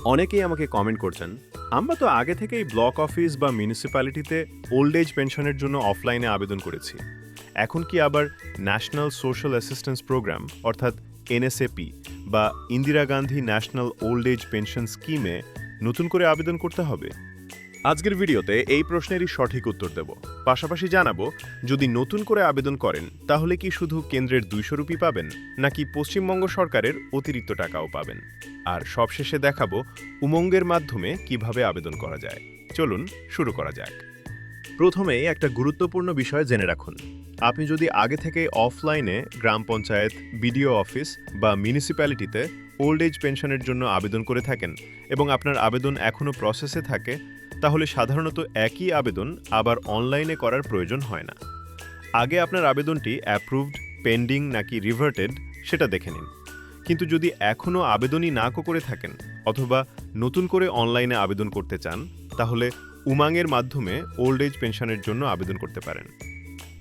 অনেকেই আমাকে কমেন্ট করছেন, আমরা তো আগে থেকেই ব্লক অফিস বা মিউনিসিপ্যালিটিতে ওল্ড এজ পেনশনের জন্য অফলাইনে আবেদন করেছি। এখন কি আবার ন্যাশনাল সোশ্যাল অ্যাসিস্ট্যান্স প্রোগ্রাম অর্থাৎ এনএসএপি বা Indira Gandhi national old age pension স্কিমে নতুন করে আবেদন করতে হবে? আজকের ভিডিওতে এই প্রশ্নেরই সঠিক উত্তর দেব। পাশাপাশি জানাবো, যদি নতুন করে আবেদন করেন তাহলে কি শুধু কেন্দ্রের 200 রুপি পাবেন, নাকি পশ্চিমবঙ্গ সরকারের অতিরিক্ত টাকাও পাবেন। আর সবশেষে দেখাবো উমঙ্গের মাধ্যমে কিভাবে আবেদন করা যায়। চলুন শুরু করা যাক। প্রথমেই একটা গুরুত্বপূর্ণ বিষয় জেনে রাখুন। আপনি যদি আগে থেকে অফলাইনে গ্রাম পঞ্চায়েত, বিডিও অফিস বা মিউনিসিপ্যালিটিতে ওল্ড এজ পেনশনের জন্য আবেদন করে থাকেন এবং আপনার আবেদন এখনও প্রসেসে থাকে, তাহলে সাধারণত একই আবেদন আবার অনলাইনে করার প্রয়োজন হয় না। আগে আপনার আবেদনটি অ্যাপ্রুভড, পেন্ডিং নাকি রিভার্টেড সেটা দেখে নিন। কিন্তু যদি এখনও আবেদনই না করে থাকেন অথবা নতুন করে অনলাইনে আবেদন করতে চান, তাহলে উমাংয়ের মাধ্যমে ওল্ড এজ পেনশনের জন্য আবেদন করতে পারেন।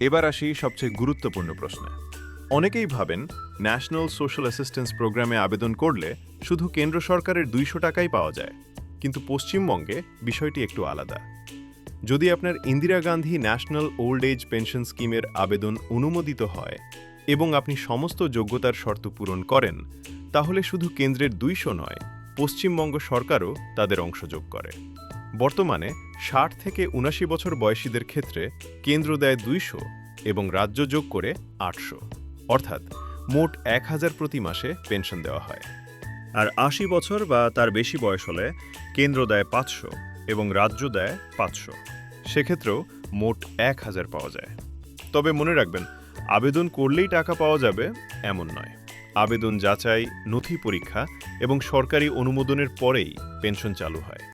এবার আসি সবচেয়ে গুরুত্বপূর্ণ প্রশ্নে। অনেকেই ভাবেন ন্যাশনাল সোশ্যাল অ্যাসিস্ট্যান্স প্রোগ্রামে আবেদন করলে শুধু কেন্দ্র সরকারের 200 টাকাই পাওয়া যায়, কিন্তু পশ্চিমবঙ্গে বিষয়টি একটু আলাদা। যদি আপনার Indira Gandhi national old age pension স্কিমের আবেদন অনুমোদিত হয় এবং আপনি সমস্ত যোগ্যতার শর্ত পূরণ করেন, তাহলে শুধু কেন্দ্রের 200 নয়, পশ্চিমবঙ্গ সরকারও তাদের অংশ যোগ করে। বর্তমানে 60 থেকে 79 বছর বয়সীদের ক্ষেত্রে কেন্দ্র দেয় 200 এবং রাজ্য যোগ করে 800, অর্থাৎ মোট 1000 প্রতি মাসে পেনশন দেওয়া হয়। আর 80 বছর বা তার বেশি বয়স হলে কেন্দ্র দেয় 500 এবং রাজ্য দেয় 500। সেক্ষেত্রেও মোট 1000 পাওয়া যায়। তবে মনে রাখবেন, আবেদন করলেই টাকা পাওয়া যাবে এমন নয়। আবেদন যাচাই, নথি পরীক্ষা এবং সরকারি অনুমোদনের পরেই পেনশন চালু হয়।